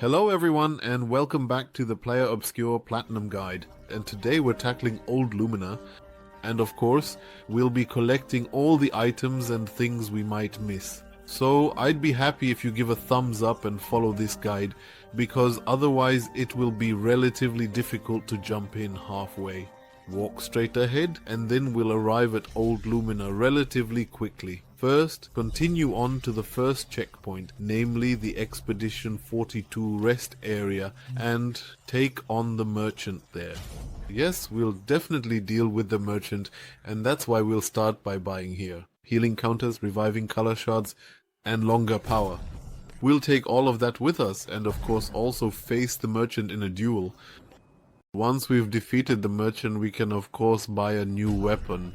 Hello everyone and welcome back to the Clair Obscur Platinum Guide, and today we're tackling Old Lumina, and of course we'll be collecting all the items and things we might miss. So I'd be happy if you give a thumbs up and follow this guide, because otherwise it will be relatively difficult to jump in halfway. Walk straight ahead and then we'll arrive at Old Lumina relatively quickly. First, continue on to the first checkpoint, namely the Expedition 42 rest area, and take on the merchant there. Yes, we'll definitely deal with the merchant, and that's why we'll start by buying here. Healing counters, reviving color shards, and longer power. We'll take all of that with us, and of course also face the merchant in a duel. Once we've defeated the merchant, we can of course buy a new weapon.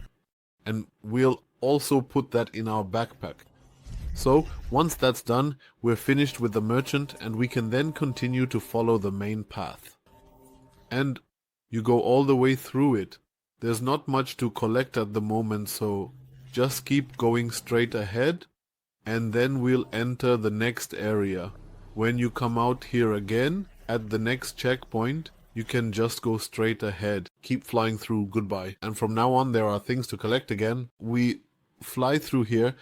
And we'll also put that in our backpack. So once that's done, we're finished with the merchant and we can then continue to follow the main path. And you go all the way through it. There's not much to collect at the moment, so just keep going straight ahead and then we'll enter the next area. When you come out here again at the next checkpoint, you can just go straight ahead. Keep flying through, goodbye. And from now on there are things to collect again. We fly through here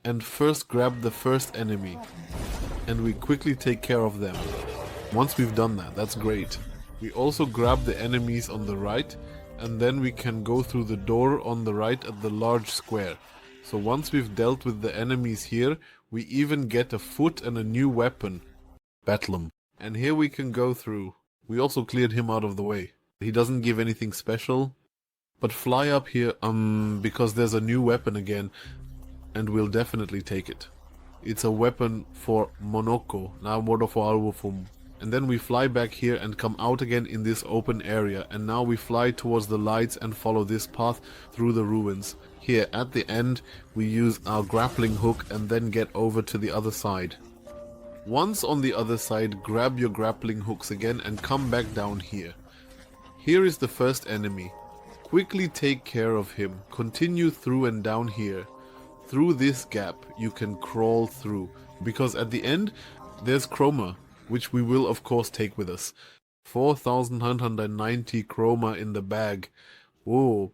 and first grab the first enemy. And we quickly take care of them. Once we've done that, that's great. We also grab the enemies on the right, and then we can go through the door on the right at the large square. So once we've dealt with the enemies here, we even get a foot and a new weapon. Battlum. And here we can go through. We also cleared him out of the way. He doesn't give anything special, but fly up here because there's a new weapon again, and we'll definitely take it. It's a weapon for Monoko, now modo for Alwufum. And then we fly back here and come out again in this open area, and now we fly towards the lights and follow this path through the ruins. Here at the end we use our grappling hook and then get over to the other side. Once on the other side, grab your grappling hooks again and come back down here. Here is the first enemy. Quickly take care of him. Continue through and down here. Through this gap you can crawl through, because at the end there's Chroma, which we will of course take with us. 4,990 Chroma in the bag. Whoa.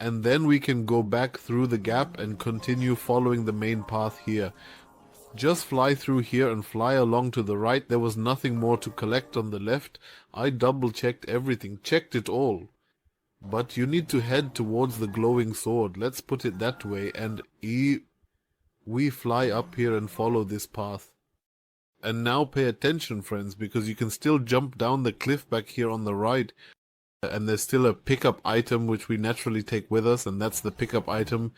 And then we can go back through the gap and continue following the main path here. Just fly through here and fly along to the right. There was nothing more to collect on the left. I double checked everything, checked it all. But you need to head towards the glowing sword, let's put it that way, and we fly up here and follow this path. And now pay attention friends, because you can still jump down the cliff back here on the right. And there's still a pickup item which we naturally take with us, and that's the pickup item,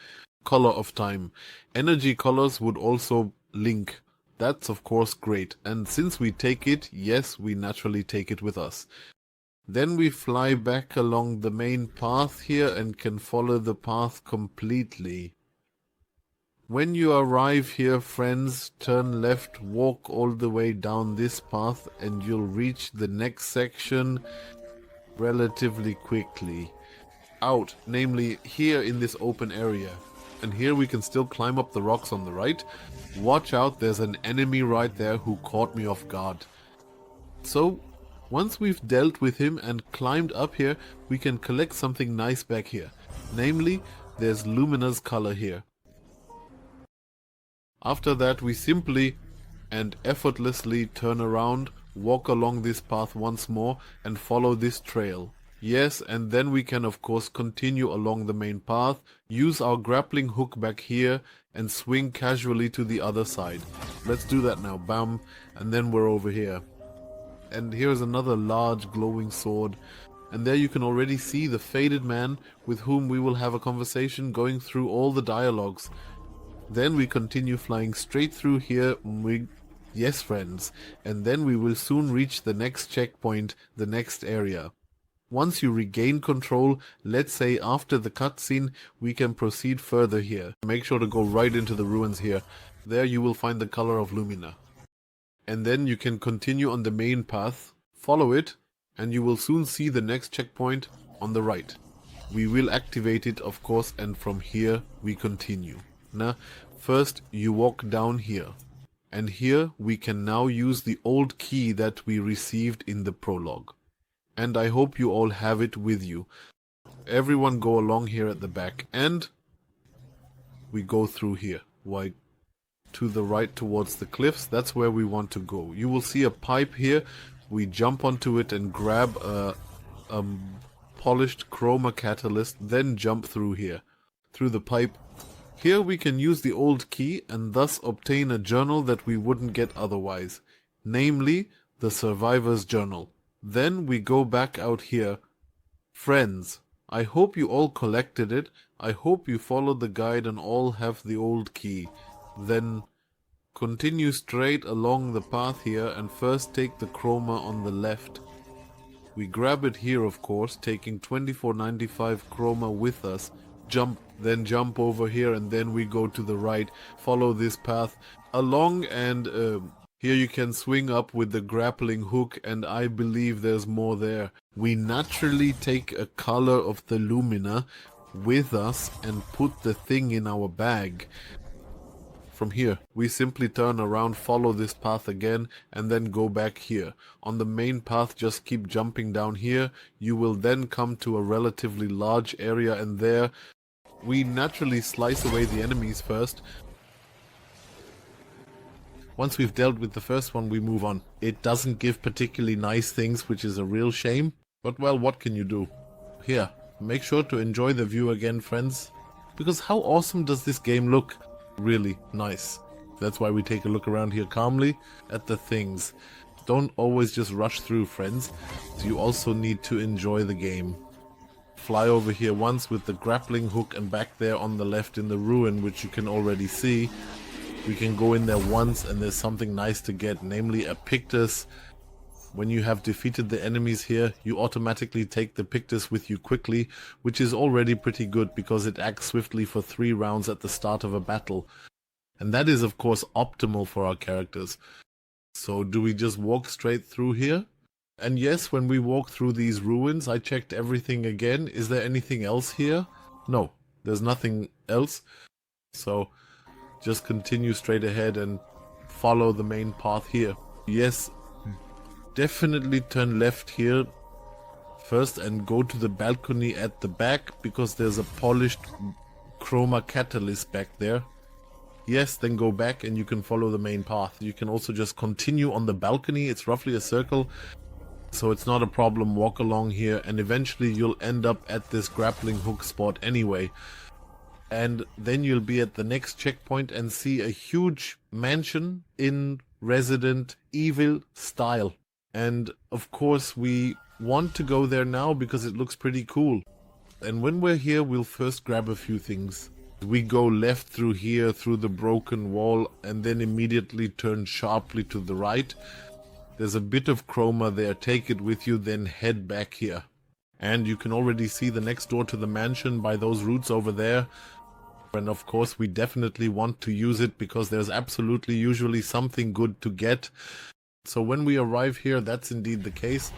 Color of Time. Energy colors would also link. That's of course great, and since we take it, yes, we naturally take it with us. Then we fly back along the main path here and can follow the path completely. When you arrive here friends, turn left, walk all the way down this path and you'll reach the next section relatively quickly. Out, namely here in this open area. And here we can still climb up the rocks on the right. Watch out, there's an enemy right there who caught me off guard. So, once we've dealt with him and climbed up here, we can collect something nice back here. Namely, there's Lumina's color here. After that, we simply and effortlessly turn around, walk along this path once more, and follow this trail. Yes, and then we can of course continue along the main path, use our grappling hook back here, and swing casually to the other side. Let's do that now, bam, and then we're over here. And here's another large glowing sword, and there you can already see the faded man with whom we will have a conversation going through all the dialogues. Then we continue flying straight through here, yes friends, and then we will soon reach the next checkpoint, the next area. Once you regain control, let's say after the cutscene, we can proceed further here. Make sure to go right into the ruins here. There you will find the color of Lumina. And then you can continue on the main path, follow it, and you will soon see the next checkpoint on the right. We will activate it of course, and from here we continue. Now, first you walk down here. And here we can now use the old key that we received in the prologue. And I hope you all have it with you. Everyone go along here at the back, and we go through here. Why? To the right towards the cliffs, that's where we want to go. You will see a pipe here. We jump onto it and grab a polished Chroma Catalyst, then jump through here, through the pipe. Here we can use the old key and thus obtain a journal that we wouldn't get otherwise, namely the Survivor's Journal. Then we go back out here. Friends, I hope you all collected it. I hope you followed the guide and all have the old key. Then continue straight along the path here and first take the chroma on the left. We grab it here, of course, taking 24.95 chroma with us. Jump, then jump over here, and then we go to the right. Follow this path along, and here you can swing up with the grappling hook, and I believe there's more there. We naturally take a color of the Lumina with us and put the thing in our bag. From here, we simply turn around, follow this path again, and then go back here. On the main path, just keep jumping down here. You will then come to a relatively large area, and there we naturally slice away the enemies first. Once we've dealt with the first one, we move on. It doesn't give particularly nice things, which is a real shame. But well, what can you do? Here, make sure to enjoy the view again, friends. Because how awesome does this game look? Really nice. That's why we take a look around here calmly at the things. Don't always just rush through, friends. You also need to enjoy the game. Fly over here once with the grappling hook, and back there on the left in the ruin, which you can already see. We can go in there once and there's something nice to get, namely a Pictos. When you have defeated the enemies here, you automatically take the Pictos with you quickly, which is already pretty good because it acts swiftly for 3 rounds at the start of a battle. And that is of course optimal for our characters. So do we just walk straight through here? And yes, when we walk through these ruins, I checked everything again. Is there anything else here? No, there's nothing else. So just continue straight ahead and follow the main path here. Yes, definitely turn left here first and go to the balcony at the back because there's a polished Chroma Catalyst back there. Yes, then go back and you can follow the main path. You can also just continue on the balcony. It's roughly a circle, so it's not a problem. Walk along here and eventually you'll end up at this grappling hook spot anyway. And then you'll be at the next checkpoint and see a huge mansion in Resident Evil style. And of course we want to go there now because it looks pretty cool. And when we're here, we'll first grab a few things. We go left through here, through the broken wall, and then immediately turn sharply to the right. There's a bit of chroma there. Take it with you, then head back here. And you can already see the next door to the mansion by those roots over there. And of course we definitely want to use it because there's absolutely usually something good to get. So when we arrive here, that's indeed the case.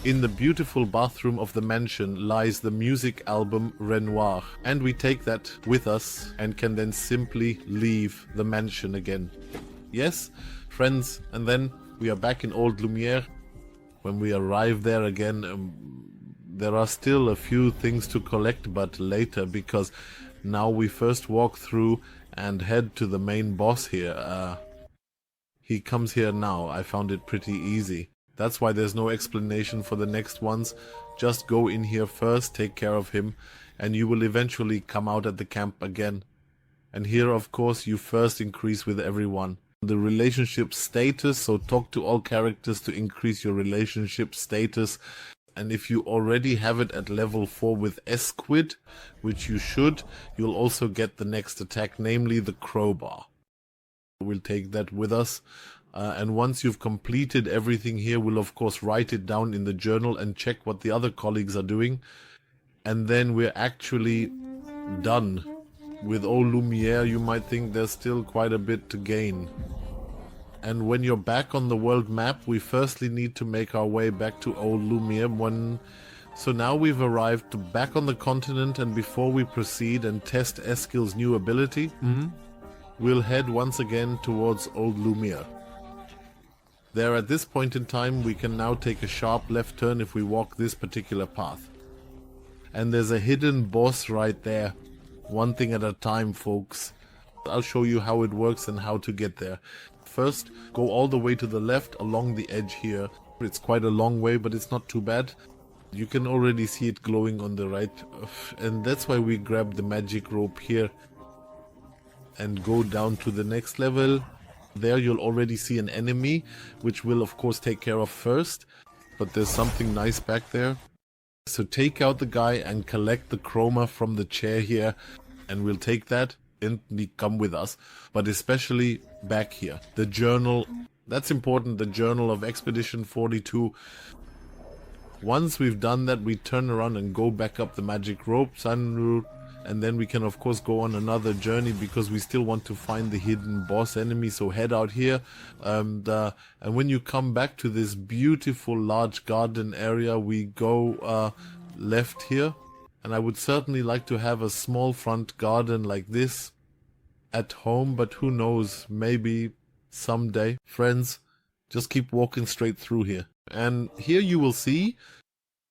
In the beautiful bathroom of the mansion lies the music album Renoir, and we take that with us and can then simply leave the mansion again. Yes, friends, and then we are back in old Lumière. When we arrive there again, there are still a few things to collect, but later, because now we first walk through and head to the main boss here. He comes here now. I found it pretty easy. That's why there's no explanation for the next ones. Just go in here first, take care of him, and you will eventually come out at the camp again. And here, of course, you first increase with everyone. The relationship status, so talk to all characters to increase your relationship status. And if you already have it at level 4 with Esquid, which you should, you'll also get the next attack, namely the crowbar. We'll take that with us. And once you've completed everything here, we'll of course write it down in the journal and check what the other colleagues are doing. And then we're actually done. With old Lumière, you might think there's still quite a bit to gain. And when you're back on the world map, we firstly need to make our way back to old Lumière. So now we've arrived back on the continent, and before we proceed and test Eskil's new ability, we'll head once again towards Old Lumière. There, at this point in time, we can now take a sharp left turn if we walk this particular path. And there's a hidden boss right there. One thing at a time, folks. I'll show you how it works and how to get there. First, go all the way to the left along the edge here. It's quite a long way, but it's not too bad. You can already see it glowing on the right. And that's why we grab the magic rope here. And go down to the next level. There you'll already see an enemy, which we'll of course take care of first. But there's something nice back there. So take out the guy and collect the chroma from the chair here. And we'll take that and come with us. But especially back here. The journal, that's important, the journal of Expedition 42. Once we've done that, we turn around and go back up the magic rope, sun route. And then we can of course go on another journey because we still want to find the hidden boss enemy. So head out here. And when you come back to this beautiful large garden area, we go left here. And I would certainly like to have a small front garden like this at home. But who knows, maybe someday. Friends, just keep walking straight through here. And here you will see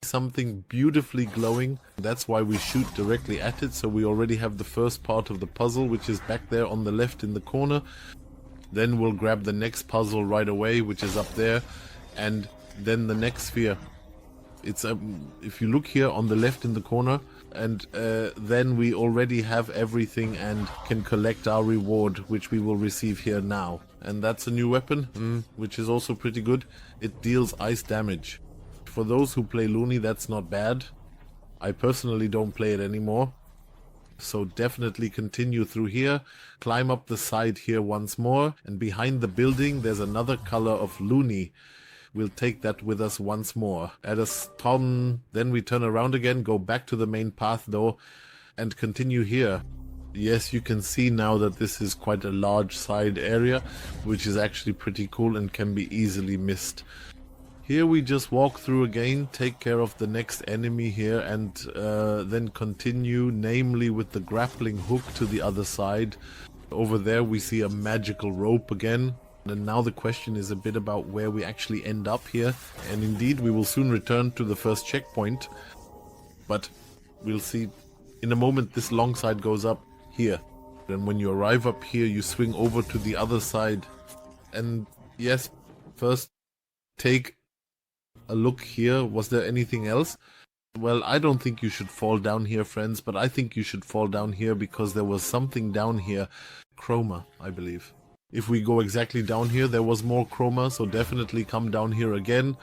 something beautifully glowing. That's why we shoot directly at it. So we already have the first part of the puzzle, which is back there on the left in the corner. Then we'll grab the next puzzle right away, which is up there, and then the next sphere. It's if you look here on the left in the corner, and then we already have everything and can collect our reward, which we will receive here now. And that's a new weapon, which is also pretty good. It deals ice damage. For those who play Looney, that's not bad. I personally don't play it anymore. So definitely continue through here. Climb up the side here once more. And behind the building, there's another color of Looney. We'll take that with us once more. At a stun, then we turn around again, go back to the main path though, and continue here. Yes, you can see now that this is quite a large side area, which is actually pretty cool and can be easily missed. Here we just walk through again, take care of the next enemy here, and then continue, namely with the grappling hook to the other side. Over there we see a magical rope again. And now the question is a bit about where we actually end up here. And indeed we will soon return to the first checkpoint. But we'll see in a moment. This long side goes up here. And when you arrive up here, you swing over to the other side. And yes, first take a look here. Was there anything else? Well, I don't think you should fall down here, friends, but I think you should fall down here because there was something down here. Chroma, I believe. If we go exactly down here, there was more chroma, so definitely come down here again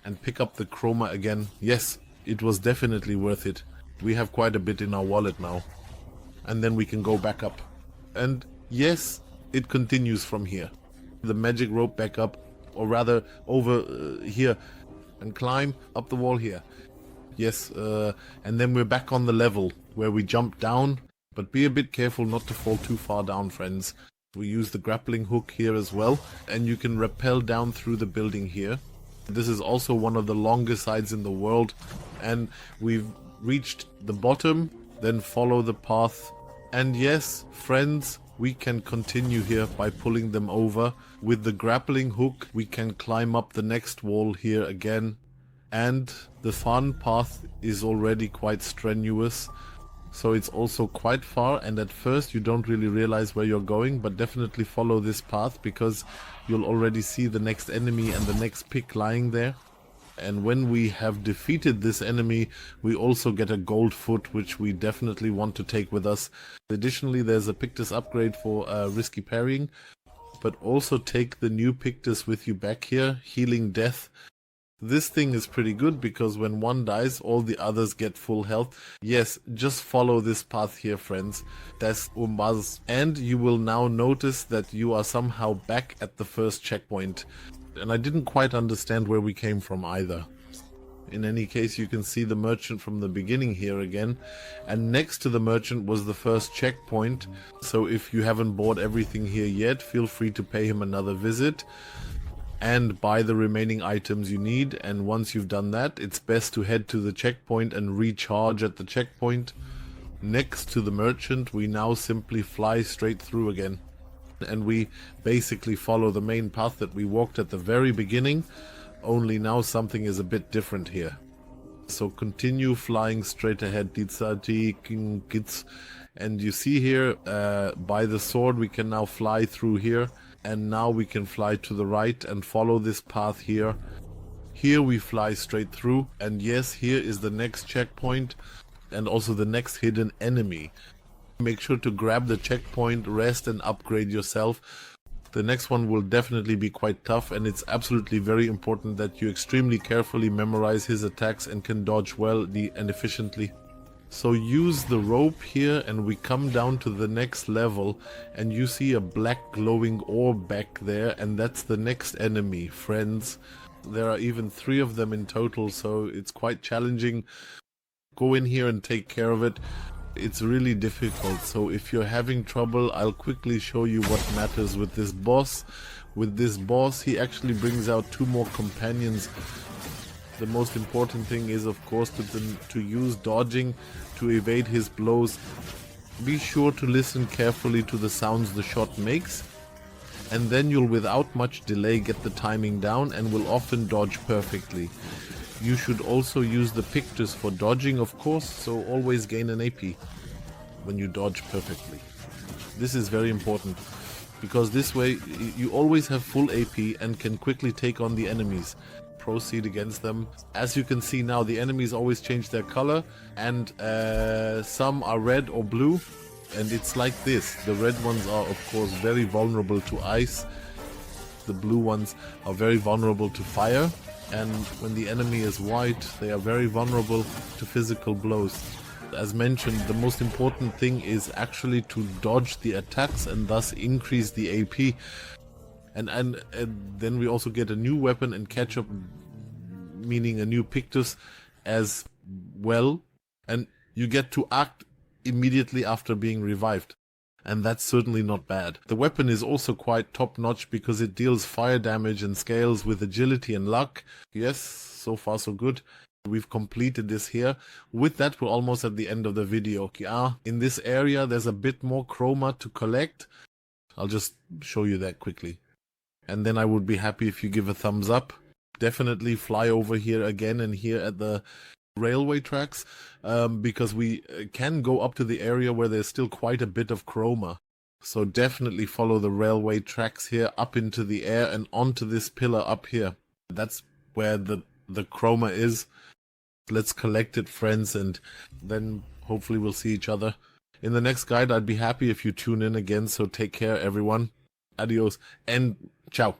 and pick up the chroma again. Yes, it was definitely worth it. We have quite a bit in our wallet now. And then we can go back up. And yes, it continues from here. The magic rope back up, or rather over here, and climb up the wall here. Yes, and then we're back on the level where we jump down, but be a bit careful not to fall too far down, friends. We use the grappling hook here as well, and you can rappel down through the building here. This is also one of the longest sides in the world, and we've reached the bottom, then follow the path. And yes, friends, we can continue here by pulling them over. With the grappling hook, we can climb up the next wall here again. And the fun path is already quite strenuous. So it's also quite far, and at first you don't really realize where you're going, but definitely follow this path because you'll already see the next enemy and the next pick lying there. And when we have defeated this enemy, we also get a gold foot, which we definitely want to take with us. Additionally, there's a Pictos upgrade for risky parrying, but also take the new Pictos with you back here, healing death. This thing is pretty good because when one dies, all the others get full health. Yes, just follow this path here, friends. That's Umaz. And you will now notice that you are somehow back at the first checkpoint. And I didn't quite understand where we came from either. In any case, you can see the merchant from the beginning here again. And next to the merchant was the first checkpoint. So if you haven't bought everything here yet, feel free to pay him another visit and buy the remaining items you need. And once you've done that, it's best to head to the checkpoint and recharge at the checkpoint. Next to the merchant, we now simply fly straight through again. And we basically follow the main path that we walked at the very beginning, only now something is a bit different here. So continue flying straight ahead, and you see here by the sword we can now fly through here, and now we can fly to the right and follow this path here. Here we fly straight through, and yes, here is the next checkpoint and also the next hidden enemy. Make sure to grab the checkpoint, rest and upgrade yourself. The next one will definitely be quite tough, and it's absolutely very important that you extremely carefully memorize his attacks and can dodge well and efficiently. So use the rope here, and we come down to the next level, and you see a black glowing orb back there, and that's the next enemy, friends. There are even 3 of them in total, so it's quite challenging. Go in here and take care of it. It's really difficult, so if you're having trouble, I'll quickly show you what matters with this boss. With this boss, he actually brings out 2 more companions. The most important thing is, of course, to use dodging to evade his blows. Be sure to listen carefully to the sounds the shot makes, and then you'll without much delay get the timing down and will often dodge perfectly. You should also use the Pictos for dodging, of course, so always gain an AP when you dodge perfectly. This is very important, because this way you always have full AP and can quickly take on the enemies. Proceed against them. As you can see now, the enemies always change their color, and some are red or blue, and it's like this. The red ones are of course very vulnerable to ice, the blue ones are very vulnerable to fire, and when the enemy is white, they are very vulnerable to physical blows. As mentioned, the most important thing is actually to dodge the attacks and thus increase the AP. And then we also get a new weapon and catch up, meaning a new Pictos as well. And you get to act immediately after being revived. And that's certainly not bad. The weapon is also quite top-notch because it deals fire damage and scales with agility and luck. Yes, so far so good. We've completed this here. With that, we're almost at the end of the video. In this area, there's a bit more chroma to collect. I'll just show you that quickly. And then I would be happy if you give a thumbs up. Definitely fly over here again and here at the railway tracks, because we can go up to the area where there's still quite a bit of chroma. So definitely follow the railway tracks here up into the air and onto this pillar up here. That's where the chroma is. Let's collect it, friends, and then hopefully we'll see each other in the next guide. I'd be happy if you tune in again, so take care everyone. Adios and ciao.